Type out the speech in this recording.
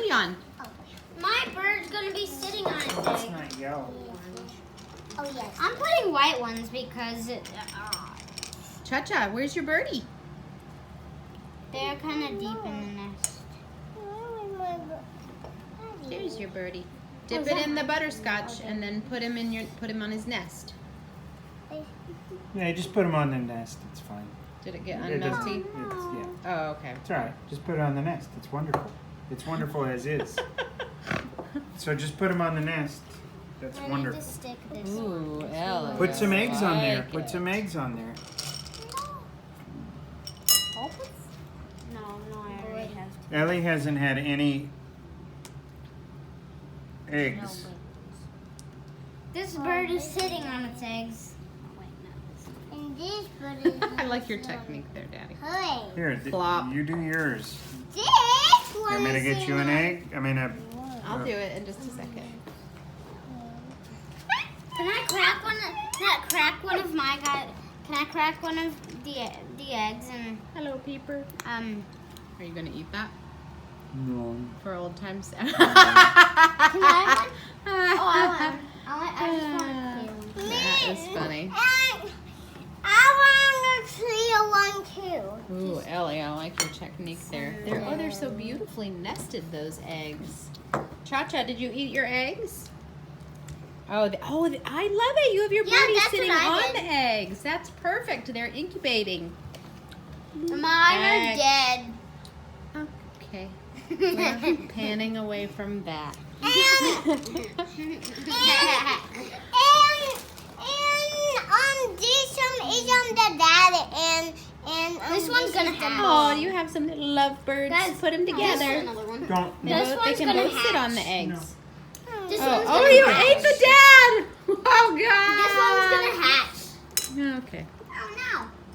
birdie on? My bird's gonna be sitting on its That's egg. not yellow. Oh yes. I'm putting white ones because Cha-Cha, where's your birdie? they're kind of deep in the nest. There's your birdie. Dip it in the butterscotch and then put him on his nest. Yeah, just put them on the nest. It's fine. Did it get It doesn't- unmelty? Yeah. Oh, okay. It's all right. Just put it on the nest. It's wonderful. It's wonderful as is. So just put them on the nest. That's I need to wonderful. stick this. Ooh, Ella. Put some eggs on there. like Put it. some eggs on there. No, I already have. Ellie hasn't had any eggs. This bird is sitting on its eggs. And this bird is I like your technique there, Daddy. Hey. Here, Flop. you do yours. This one Want me to is get you an egg? I mean, I'll do it in just a second. Can I crack one? Of my guys? Can I crack one of the eggs and Hello, Peeper. Are you gonna eat that no. for old times? Can I have one? Oh, I just want to feel. That is funny. I want to see one too. Ooh, Ellie, I like your technique there. They're so beautifully nested, those eggs. Cha-Cha, did you eat your eggs? I love it. You have your Yeah, birdie that's sitting what I on did. the eggs. That's perfect. They're incubating. Mine are Egg. dead. Okay. We're panning away from that. This one is on the dad and This one's gonna is the hatch. Oh, you have some little lovebirds. Guys, Put them together. Another one. Don't. They, This they one's can gonna both sit hatch. on the eggs. This Oh, one's oh, gonna you hatch. ate the dad! Oh, God. This one's gonna hatch. Okay. Oh no.